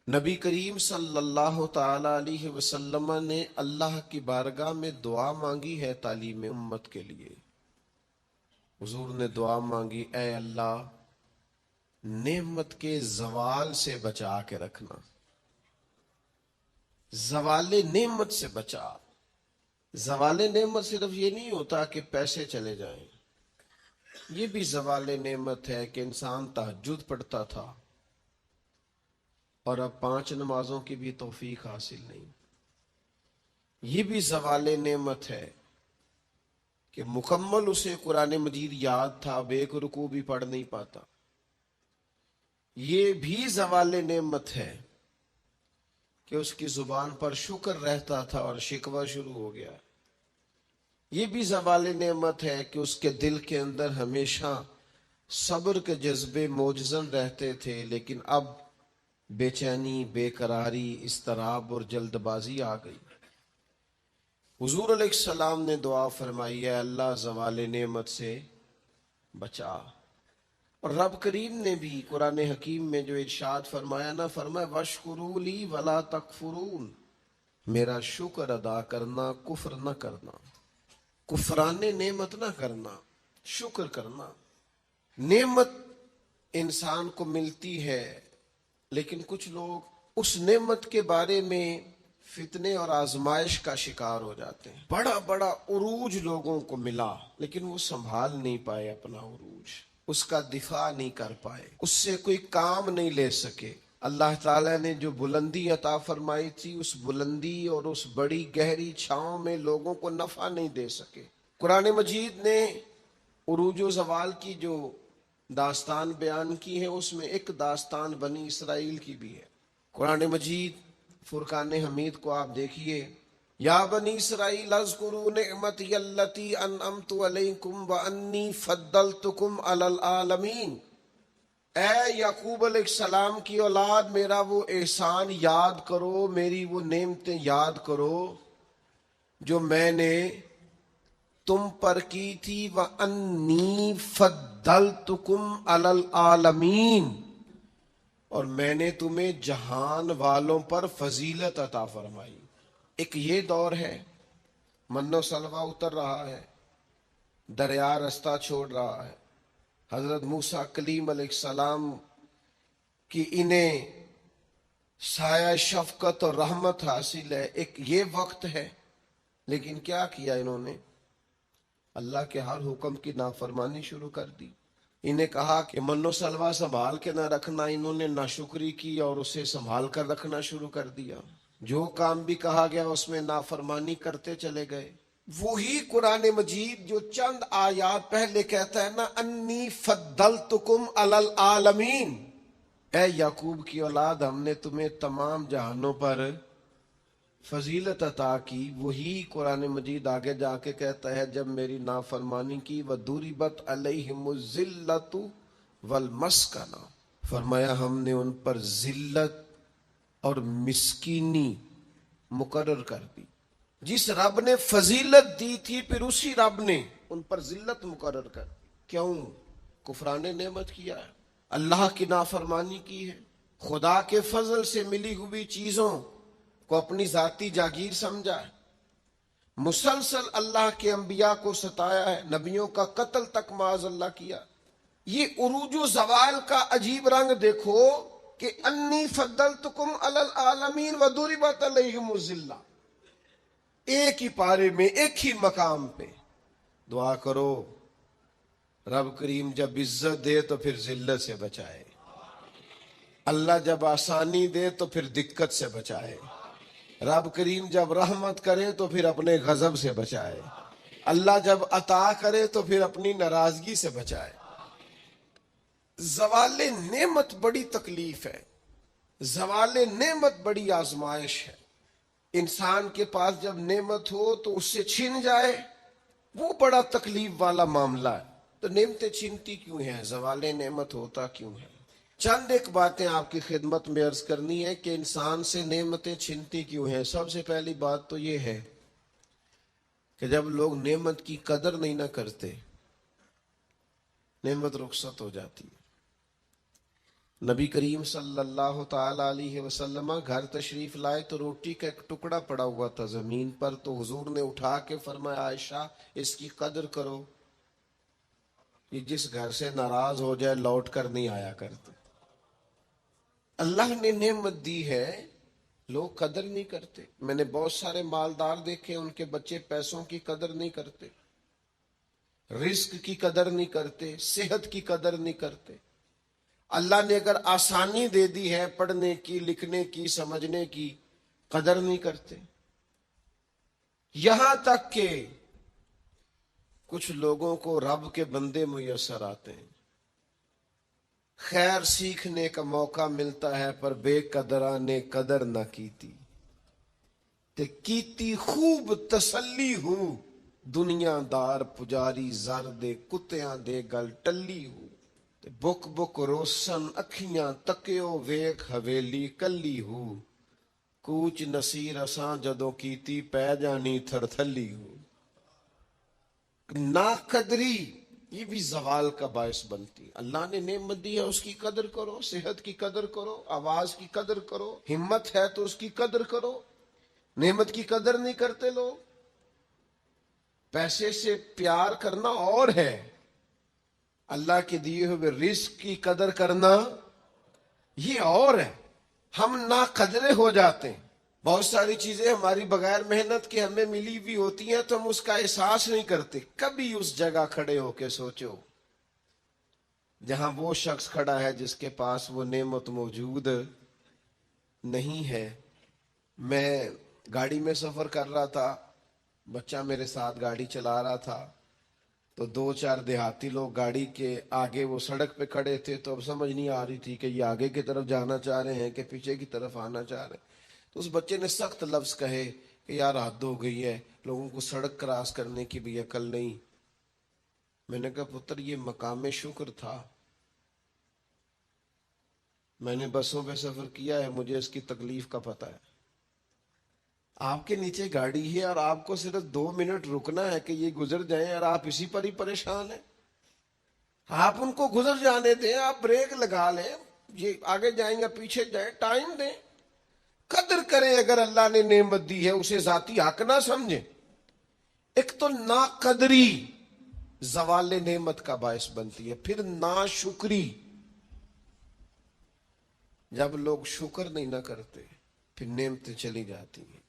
نبی کریم صلی اللہ تعالی علیہ وسلم نے اللہ کی بارگاہ میں دعا مانگی ہے تعلیم امت کے لیے۔ حضور نے دعا مانگی، اے اللہ نعمت کے زوال سے بچا کے رکھنا، زوال نعمت سے بچا۔ زوال نعمت صرف یہ نہیں ہوتا کہ پیسے چلے جائیں، یہ بھی زوال نعمت ہے کہ انسان تہجد پڑھتا تھا اور اب 5 نمازوں کی بھی توفیق حاصل نہیں۔ یہ بھی زوال نعمت ہے کہ مکمل اسے قرآن مجید یاد تھا، اب ایک رکوع بھی پڑھ نہیں پاتا۔ یہ بھی زوال نعمت ہے کہ اس کی زبان پر شکر رہتا تھا اور شکوہ شروع ہو گیا۔ یہ بھی زوال نعمت ہے کہ اس کے دل کے اندر ہمیشہ صبر کے جذبے موجزن رہتے تھے، لیکن اب بے چینی، بے قراری، اضطراب اور جلد بازی آ گئی۔ حضور علیہ السلام نے دعا فرمائی، اے اللہ زوال نعمت سے بچا۔ اور رب کریم نے بھی قرآن حکیم میں جو ارشاد فرمایا نا، فرمایا وَاشْكُرُوا لِي وَلَا تَكْفُرُونَ، میرا شکر ادا کرنا، کفر نہ کرنا، کفران نعمت نہ کرنا، شکر کرنا۔ نعمت انسان کو ملتی ہے، لیکن کچھ لوگ اس نعمت کے بارے میں فتنے اور آزمائش کا شکار ہو جاتے ہیں۔ بڑا بڑا عروج لوگوں کو ملا، لیکن وہ سنبھال نہیں پائے اپنا عروج، اس کا دفاع نہیں کر پائے، اس سے کوئی کام نہیں لے سکے۔ اللہ تعالیٰ نے جو بلندی عطا فرمائی تھی، اس بلندی اور اس بڑی گہری چھاؤں میں لوگوں کو نفع نہیں دے سکے۔ قرآن مجید نے عروج و زوال کی جو داستان بیان کی ہے، اس میں ایک داستان بنی اسرائیل کی بھی ہے۔ قرآن مجید فرقان حمید کو آپ دیکھیے، یا بنی اسرائیل اذکروا نعمتی التی انعمت علیکم وانی فضلتکم علی العالمین۔ اے یعقوب علیہ السلام کی اولاد، میرا وہ احسان یاد کرو، میری وہ نعمتیں یاد کرو جو میں نے تم پر کی تھی، وَأَنِّي فَضَّلْتُكُمْ عَلَى الْعَالَمِينَ، اور میں نے تمہیں جہان والوں پر فضیلت عطا فرمائی۔ ایک یہ دور ہے، من و سلوہ اتر رہا ہے، دریا رستہ چھوڑ رہا ہے، حضرت موسیٰ کلیم علیہ السلام کی انہیں سایہ شفقت اور رحمت حاصل ہے۔ ایک یہ وقت ہے، لیکن کیا کیا انہوں نے؟ اللہ کے ہر حکم کی نافرمانی شروع کر دی۔ انہیں کہا کہ من و سلوہ سنبھال کے نہ رکھنا، انہوں نے ناشکری کی اور اسے سنبھال کر رکھنا شروع کر دیا۔ جو کام بھی کہا گیا اس میں نافرمانی کرتے چلے گئے۔ وہی قرآن مجید جو چند آیات پہلے کہتا ہے نا، انی فضلتکم علی العالمین، اے یعقوب کی اولاد، ہم نے تمہیں تمام جہانوں پر فضیلت عطا کی۔ وہی قرآن مجید آگے جا کے کہتا ہے، جب میری نافرمانی کی، وَضُرِبَتْ عَلَيْهِمُ الذِّلَّةُ وَالْمَسْكَنَةُ، فرمایا ہم نے ان پر ذلت اور مسکینی مقرر کر دی۔ جس رب نے فضیلت دی تھی، پھر اسی رب نے ان پر ذلت مقرر کر دی۔ کیوں؟ کفران نعمت کیا ہے، اللہ کی نافرمانی کی ہے، خدا کے فضل سے ملی ہوئی چیزوں کو اپنی ذاتی جاگیر سمجھا ہے، مسلسل اللہ کے انبیاء کو ستایا ہے، نبیوں کا قتل تک معاذ اللہ کیا۔ یہ عروج و زوال کا عجیب رنگ دیکھو کہ انی فضلتکم علی العالمین وضربت علیہم الذلہ، ایک ہی پارے میں، ایک ہی مقام پہ۔ دعا کرو رب کریم جب عزت دے تو پھر ذلت سے بچائے، اللہ جب آسانی دے تو پھر دقت سے بچائے، رب کریم جب رحمت کرے تو پھر اپنے غضب سے بچائے، اللہ جب عطا کرے تو پھر اپنی ناراضگی سے بچائے۔ زوال نعمت بڑی تکلیف ہے، زوال نعمت بڑی آزمائش ہے۔ انسان کے پاس جب نعمت ہو تو اس سے چھن جائے، وہ بڑا تکلیف والا معاملہ ہے۔ تو نعمتیں چھنتی کیوں ہیں؟ زوال نعمت ہوتا کیوں ہے؟ چند ایک باتیں آپ کی خدمت میں عرض کرنی ہے کہ انسان سے نعمتیں چھنتی کیوں ہیں۔ سب سے پہلی بات تو یہ ہے کہ جب لوگ نعمت کی قدر نہیں نہ کرتے، نعمت رخصت ہو جاتی ہے۔ نبی کریم صلی اللہ تعالی علیہ وسلم گھر تشریف لائے تو روٹی کا ایک ٹکڑا پڑا ہوا تھا زمین پر، تو حضور نے اٹھا کے فرمایا عائشہ اس کی قدر کرو، یہ جس گھر سے ناراض ہو جائے لوٹ کر نہیں آیا کرتے۔ اللہ نے نعمت دی ہے، لوگ قدر نہیں کرتے۔ میں نے بہت سارے مالدار دیکھے، ان کے بچے پیسوں کی قدر نہیں کرتے، رزق کی قدر نہیں کرتے، صحت کی قدر نہیں کرتے۔ اللہ نے اگر آسانی دے دی ہے پڑھنے کی، لکھنے کی، سمجھنے کی، قدر نہیں کرتے۔ یہاں تک کہ کچھ لوگوں کو رب کے بندے میسر آتے ہیں، خیر سیکھنے کا موقع ملتا ہے پر بے قدرہ نے قدر نہ کیتی، تے کیتی خوب تسلی ہوں، دنیا دار پجاری زر دے کتیاں دے گل ٹلی ہوں، تے بک بک روسن اکھیاں تکیو ویکھ حویلی کلی ہوں، کوچ نصیر اساں جدوں کیتی پہ جانی تھر تھلی ہوں۔ ناقدری یہ بھی زوال کا باعث بنتی۔ اللہ نے نعمت دی ہے اس کی قدر کرو، صحت کی قدر کرو، آواز کی قدر کرو، ہمت ہے تو اس کی قدر کرو۔ نعمت کی قدر نہیں کرتے لوگ۔ پیسے سے پیار کرنا اور ہے، اللہ کے دیے ہوئے رزق کی قدر کرنا یہ اور ہے۔ ہم ناقدرے ہو جاتے ہیں، بہت ساری چیزیں ہماری بغیر محنت کے ہمیں ملی ہوئی ہوتی ہیں تو ہم اس کا احساس نہیں کرتے۔ کبھی اس جگہ کھڑے ہو کے سوچو جہاں وہ شخص کھڑا ہے جس کے پاس وہ نعمت موجود نہیں ہے۔ میں گاڑی میں سفر کر رہا تھا، بچہ میرے ساتھ گاڑی چلا رہا تھا، تو دو چار دیہاتی لوگ گاڑی کے آگے وہ سڑک پہ کھڑے تھے، تو اب سمجھ نہیں آ رہی تھی کہ یہ آگے کی طرف جانا چاہ رہے ہیں کہ پیچھے کی طرف آنا چاہ رہے ہیں۔ تو اس بچے نے سخت لفظ کہے کہ یار حد ہو گئی ہے، لوگوں کو سڑک کراس کرنے کی بھی عقل نہیں۔ میں نے کہا پتر یہ مقام شکر تھا، میں نے بسوں پہ سفر کیا ہے، مجھے اس کی تکلیف کا پتہ ہے۔ آپ کے نیچے گاڑی ہے اور آپ کو صرف 2 منٹ رکنا ہے کہ یہ گزر جائیں اور آپ اسی پر ہی پریشان ہیں۔ آپ ان کو گزر جانے دیں، آپ بریک لگا لیں، یہ آگے جائیں گے پیچھے جائیں، ٹائم دیں، قدر کریں۔ اگر اللہ نے نعمت دی ہے اسے ذاتی حق نہ سمجھیں۔ ایک تو ناقدری زوال نعمت کا باعث بنتی ہے، پھر ناشکری، جب لوگ شکر نہیں نہ کرتے پھر نعمتیں چلی جاتی ہیں۔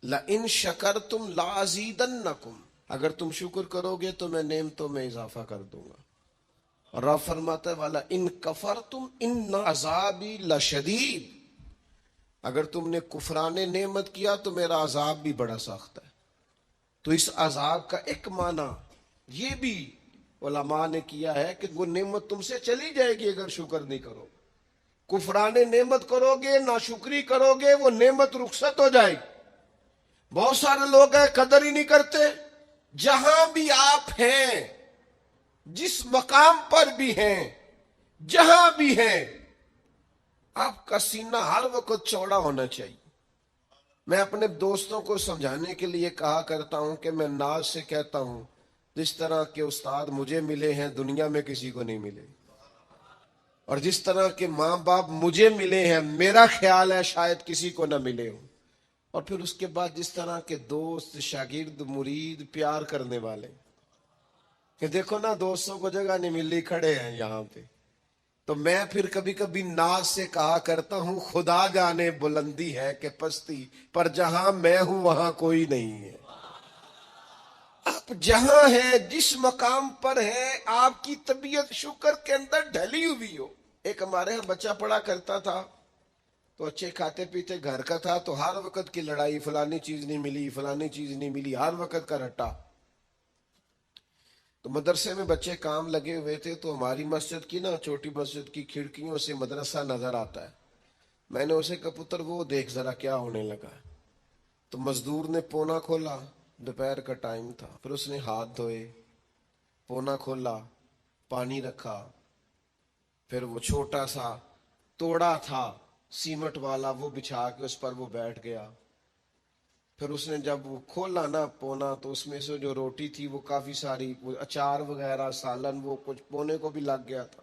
لَإِن شَكَرْتُمْ لَأَزِيدَنَّكُمْ، اگر تم شکر کرو گے تو میں نعمتوں میں اضافہ کر دوں گا۔ اور رب فرماتا ہے والا ان کفرتم ان عذابی لشدید، اگر تم نے کفران نعمت کیا تو میرا عذاب بھی بڑا سخت ہے۔ تو اس عذاب کا ایک معنی یہ بھی علماء نے کیا ہے کہ وہ نعمت تم سے چلی جائے گی اگر شکر نہیں کرو۔ کفران نعمت کرو گے، ناشکری کرو گے، وہ نعمت رخصت ہو جائے گی۔ بہت سارے لوگ ہیں قدر ہی نہیں کرتے۔ جہاں بھی آپ ہیں، جس مقام پر بھی ہیں، جہاں بھی ہیں، آپ کا سینہ ہر وقت چوڑا ہونا چاہیے۔ میں اپنے دوستوں کو سمجھانے کے لیے کہا کرتا ہوں کہ میں ناز سے کہتا ہوں جس طرح کے استاد مجھے ملے ہیں دنیا میں کسی کو نہیں ملے، اور جس طرح کے ماں باپ مجھے ملے ہیں میرا خیال ہے شاید کسی کو نہ ملے ہوں۔ اور پھر اس کے بعد جس طرح کے دوست، شاگرد، مرید، پیار کرنے والے، کہ دیکھو نا دوستوں کو جگہ نہیں ملی، کھڑے ہیں یہاں پہ۔ تو میں پھر کبھی کبھی ناز سے کہا کرتا ہوں خدا جانے بلندی ہے کہ پستی، پر جہاں میں ہوں وہاں کوئی نہیں ہے۔ آپ جہاں ہیں، جس مقام پر ہیں، آپ کی طبیعت شکر کے اندر ڈھلی ہوئی ہو۔ ایک ہمارے یہاں بچہ پڑھا کرتا تھا تو اچھے کھاتے پیتے گھر کا تھا، تو ہر وقت کی لڑائی، فلانی چیز نہیں ملی، فلانی چیز نہیں ملی، ہر وقت کا رٹا۔ تو مدرسے میں بچے کام لگے ہوئے تھے، تو ہماری مسجد کی نا چھوٹی مسجد کی کھڑکیوں سے مدرسہ نظر آتا ہے۔ میں نے اسے کہا پتر وہ دیکھ ذرا کیا ہونے لگا۔ تو مزدور نے پونا کھولا، دوپہر کا ٹائم تھا، پھر اس نے ہاتھ دھوئے، پونا کھولا، پانی رکھا، پھر وہ چھوٹا سا توڑا تھا سیمٹ والا وہ بچھا کے اس پر وہ بیٹھ گیا۔ پھر اس نے جب وہ کھولا نا پونا، تو اس میں سے جو روٹی تھی وہ کافی ساری، وہ اچار وغیرہ، سالن، وہ کچھ پونے کو بھی لگ گیا تھا۔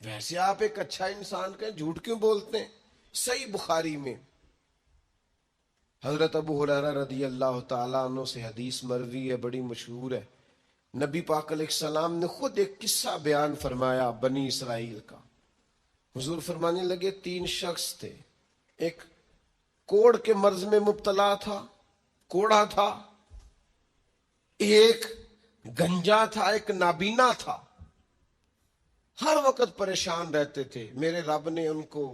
ویسے آپ ایک اچھا انسان کہیں، جھوٹ کیوں بولتے ہیں؟ صحیح بخاری میں حضرت ابو ہریرہ رضی اللہ تعالیٰ عنہ سے حدیث مروی ہے، بڑی مشہور ہے۔ نبی پاک علیہ السلام نے خود ایک قصہ بیان فرمایا بنی اسرائیل کا۔ حضور فرمانے لگے 3 شخص تھے، ایک کوڑ کے مرض میں مبتلا تھا، کوڑا تھا، ایک گنجا تھا، ایک نابینا تھا، ہر وقت پریشان رہتے تھے۔ میرے رب نے ان کو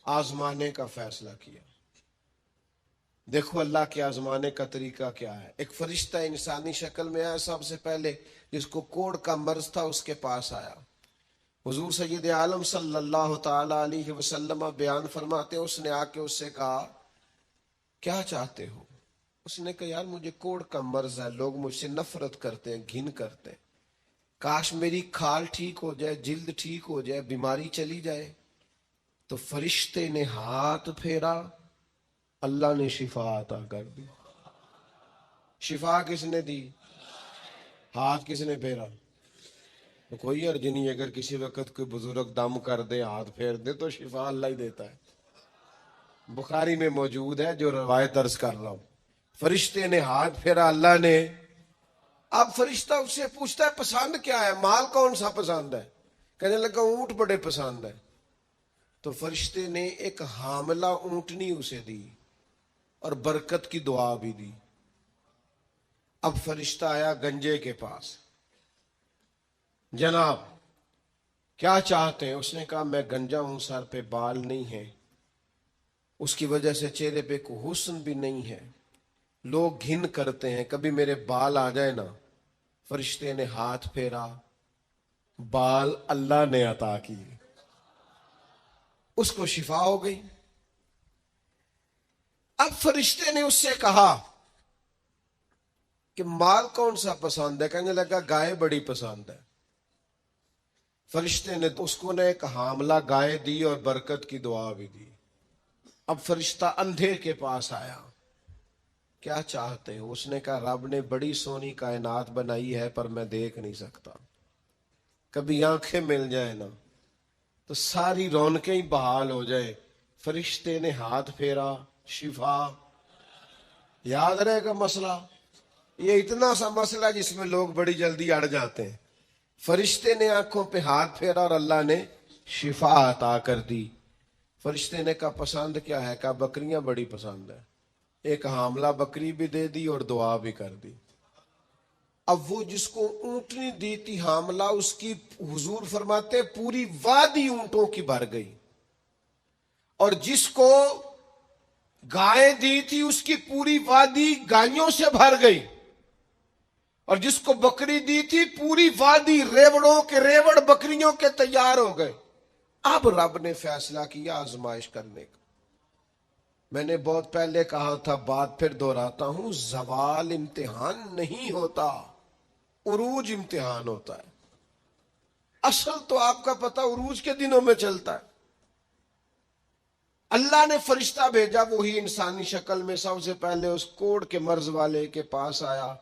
آزمانے کا فیصلہ کیا۔ دیکھو اللہ کے آزمانے کا طریقہ کیا ہے۔ ایک فرشتہ انسانی شکل میں آیا، سب سے پہلے جس کو کوڑ کا مرض تھا اس کے پاس آیا۔ حضور سید عالم صلی اللہ تعالی علیہ وسلم بیان فرماتے، اس نے آ کے اس سے کہا کیا چاہتے ہو؟ اس نے کہا یار مجھے کوڑ کا مرض ہے، لوگ مجھ سے نفرت کرتے ہیں، گھن کرتے ہیں، کاش میری کھال ٹھیک ہو جائے، جلد ٹھیک ہو جائے، بیماری چلی جائے۔ تو فرشتے نے ہاتھ پھیرا، اللہ نے شفا عطا کر دی۔ شفا کس نے دی؟ ہاتھ کس نے پھیرا؟ تو کوئی عرض نہیں، اگر کسی وقت کوئی بزرگ دم کر دے، ہاتھ پھیر دے، تو شفا اللہ ہی دیتا ہے۔ بخاری میں موجود ہے جو روایت عرض کر رہا ہوں۔ فرشتے نے ہاتھ پھیرا، اللہ نے۔ اب فرشتہ اس سے پوچھتا ہے پسند کیا ہے، مال کون سا پسند ہے؟ کہنے لگا اونٹ بڑے پسند ہے۔ تو فرشتے نے ایک حاملہ اونٹنی اسے دی اور برکت کی دعا بھی دی۔ اب فرشتہ آیا گنجے کے پاس، جناب کیا چاہتے ہیں؟ اس نے کہا میں گنجا ہوں، سر پہ بال نہیں ہے، اس کی وجہ سے چہرے پہ کوئی حسن بھی نہیں ہے، لوگ گھن کرتے ہیں، کبھی میرے بال آ جائے نا۔ فرشتے نے ہاتھ پھیرا، بال اللہ نے عطا کیے، اس کو شفا ہو گئی۔ اب فرشتے نے اس سے کہا کہ مال کون سا پسند ہے؟ کہنے لگا گائے بڑی پسند ہے۔ فرشتے نے اس کو ایک حاملہ گائے دی اور برکت کی دعا بھی دی۔ اب فرشتہ اندھے کے پاس آیا، کیا چاہتے ہو؟ اس نے کہا رب نے بڑی سونی کائنات بنائی ہے پر میں دیکھ نہیں سکتا، کبھی آنکھیں مل جائے نا تو ساری رونقیں ہی بحال ہو جائے۔ فرشتے نے ہاتھ پھیرا، شفا۔ یاد رہے گا مسئلہ، یہ اتنا سا مسئلہ جس میں لوگ بڑی جلدی اڑ جاتے ہیں۔ فرشتے نے آنکھوں پہ ہاتھ پھیرا اور اللہ نے شفا عطا کر دی۔ فرشتے نے کہا پسند کیا ہے؟ کہا بکریاں بڑی پسند ہے۔ ایک حاملہ بکری بھی دے دی اور دعا بھی کر دی۔ اب وہ جس کو اونٹنی دی تھی حاملہ، اس کی حضور فرماتے پوری وادی اونٹوں کی بھر گئی، اور جس کو گائے دی تھی اس کی پوری وادی گائیوں سے بھر گئی، اور جس کو بکری دی تھی پوری وادی ریوڑوں کے ریوڑ بکریوں کے تیار ہو گئے۔ اب رب نے فیصلہ کیا آزمائش کرنے کا۔ میں نے بہت پہلے کہا تھا، بات پھر دہراتا ہوں، زوال امتحان نہیں ہوتا، عروج امتحان ہوتا ہے۔ اصل تو آپ کا پتہ عروج کے دنوں میں چلتا ہے۔ اللہ نے فرشتہ بھیجا، وہی انسانی شکل میں سب سے پہلے اس کوڑ کے مرض والے کے پاس آیا،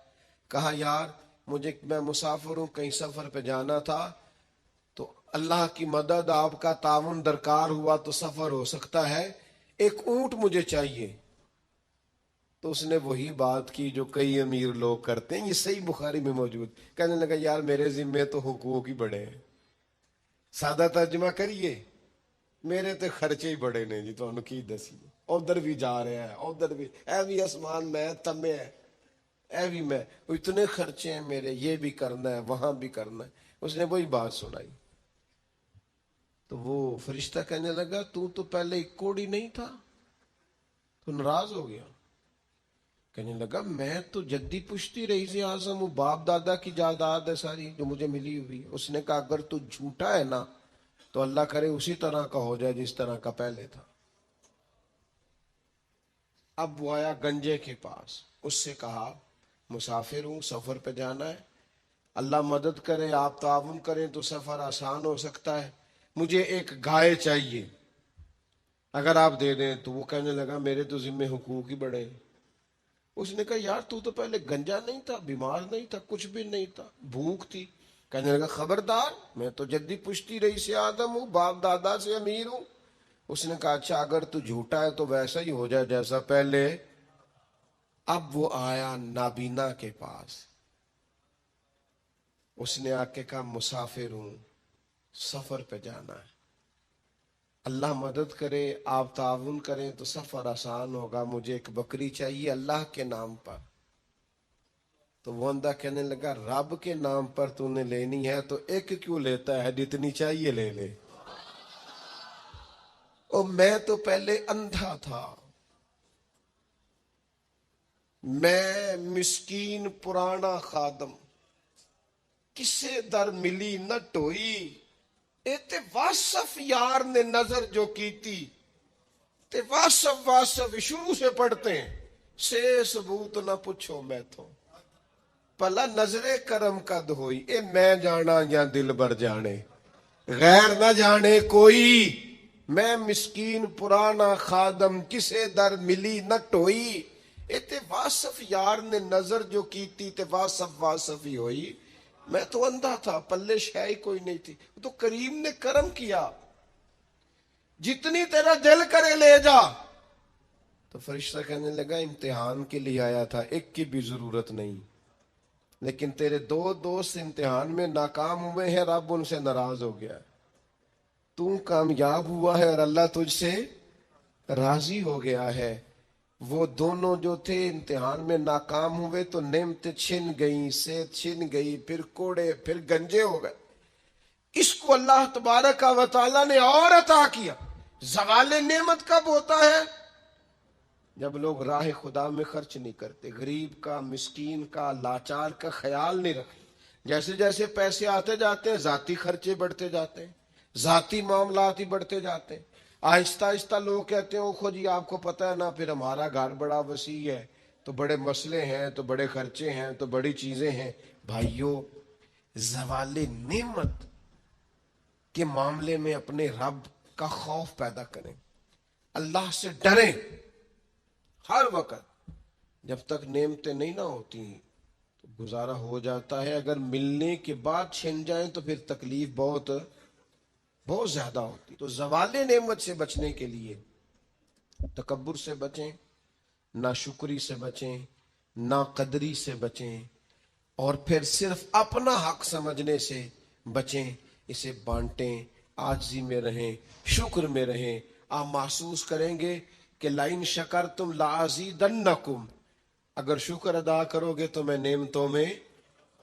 کہا یار میں مسافر ہوں، کہیں سفر پہ جانا تھا، تو اللہ کی مدد آپ کا تعاون درکار ہوا تو سفر ہو سکتا ہے، ایک اونٹ مجھے چاہیے۔ تو اس نے وہی بات کی جو کئی امیر لوگ کرتے ہیں، یہ صحیح بخاری میں موجود۔ کہنے لگا یار میرے ذمے تو حقوق ہی بڑے ہیں، سادہ ترجمہ کریے، میرے تے خرچے ہی بڑے نے جی، تو انہوں کی دسی ادھر بھی جا رہے ہیں، ادھر بھی، اے بھی آسمان میں تمے ہے، اے بھی میں، اتنے خرچے ہیں میرے، یہ بھی کرنا ہے وہاں بھی کرنا ہے۔ اس نے وہی بات سنائی۔ تو وہ فرشتہ کہنے لگا تو پہلے ایک کوڑی نہیں تھا، تو ناراض ہو گیا۔ کہنے لگا میں تو جدی پشتی رئیس اعظم ہوں، باپ دادا کی جائیداد ہے ساری جو مجھے ملی ہوئی۔ اس نے کہا اگر تو جھوٹا ہے نا تو اللہ کرے اسی طرح کا ہو جائے جس طرح کا پہلے تھا۔ اب وہ آیا گنجے کے پاس، اس سے کہا مسافر ہوں، سفر پہ جانا ہے، اللہ مدد کرے، آپ تعاون کریں تو سفر آسان ہو سکتا ہے، مجھے ایک گائے چاہیے، اگر آپ دے دیں تو۔ وہ کہنے لگا میرے تو ذمے حقوق ہی بڑے ہیں۔ اس نے کہا یار تو پہلے گنجا نہیں تھا، بیمار نہیں تھا، کچھ بھی نہیں تھا، بھوک تھی، کہنے لگا خبردار، میں تو جدی پشتی رہی سے آدم ہوں، باپ دادا سے امیر ہوں۔ اس نے کہا اچھا اگر تو جھوٹا ہے تو ویسا ہی ہو جائے جیسا پہلے۔ اب وہ آیا نابینا کے پاس، اس نے آ کے کہا مسافر ہوں، سفر پہ جانا ہے، اللہ مدد کرے، آپ تعاون کریں تو سفر آسان ہوگا، مجھے ایک بکری چاہیے اللہ کے نام پر۔ تو وہ بندہ کہنے لگا رب کے نام پر تو نے لینی ہے تو ایک کیوں لیتا ہے، جتنی چاہیے لے لے۔ اور میں تو پہلے اندھا تھا، میں مسکین پرانا خادم، کسے در ملی نہ ٹوئی، ایتے واصف یار نے نظر جو کیتی، تے واصف شروع سے پڑھتے ہیں، سے ثبوت نہ پوچھو میں تو، پلا نظر کرم قد ہوئی، اے میں جانا یا دل بر جانے، غیر نہ جانے کوئی، میں مسکین پرانا خادم، کسے در ملی نہ ٹوئی، ایتے واصف یار نے نظر جو کیتی، تے واصف ہی ہوئی۔ میں تو اندھا تھا، پلے شے ہی کوئی نہیں تھی، تو کریم نے کرم کیا، جتنی تیرا دل کرے لے جا۔ تو فرشتہ کہنے لگا امتحان کے لیے آیا تھا، ایک کی بھی ضرورت نہیں، لیکن تیرے دو دوست امتحان میں ناکام ہوئے ہیں، رب ان سے ناراض ہو گیا، تو کامیاب ہوا ہے اور اللہ تجھ سے راضی ہو گیا ہے۔ وہ دونوں جو تھے امتحان میں ناکام ہوئے تو نعمتیں چھن گئیں، صحت چھن گئی، پھر کوڑے، پھر گنجے ہو گئے۔ اس کو اللہ تبارک و تعالیٰ نے اور عطا کیا۔ زوال نعمت کب ہوتا ہے؟ جب لوگ راہ خدا میں خرچ نہیں کرتے، غریب کا، مسکین کا، لاچار کا خیال نہیں رکھتے۔ جیسے جیسے پیسے آتے جاتے ہیں ذاتی خرچے بڑھتے جاتے ہیں، ذاتی معاملات ہی بڑھتے جاتے ہیں۔ آہستہ آہستہ لوگ کہتے ہیں خود ہی آپ کو پتہ ہے نا، پھر ہمارا گھر بڑا وسیع ہے تو بڑے مسئلے ہیں، تو بڑے خرچے ہیں، تو بڑی چیزیں ہیں۔ بھائیو، زوال نعمت کے معاملے میں اپنے رب کا خوف پیدا کریں، اللہ سے ڈریں۔ ہر وقت جب تک نعمتیں نہیں نہ ہوتی تو گزارا ہو جاتا ہے، اگر ملنے کے بعد چھن جائیں تو پھر تکلیف بہت زیادہ ہوتی۔ تو زوال نعمت سے بچنے کے لیے تکبر سے بچیں، ناشکری سے بچیں، ناقدری سے بچیں، اور پھر صرف اپنا حق سمجھنے سے بچیں۔ اسے بانٹیں، عاجزی میں رہیں، شکر میں رہیں۔ آپ محسوس کریں گے کہ لَإِن شَكَرْتُمْ لَأَزِيدَنَّكُمْ، اگر شکر ادا کرو گے تو میں نعمتوں میں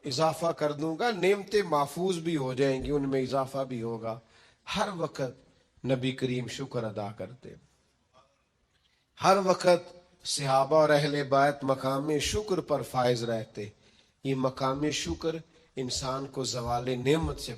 اضافہ کر دوں گا، نعمتیں محفوظ بھی ہو جائیں گی، ان میں اضافہ بھی ہوگا۔ ہر وقت نبی کریم شکر ادا کرتے، ہر وقت صحابہ اور اہل بیت مقام شکر پر فائز رہتے۔ یہ مقام شکر انسان کو زوال نعمت سے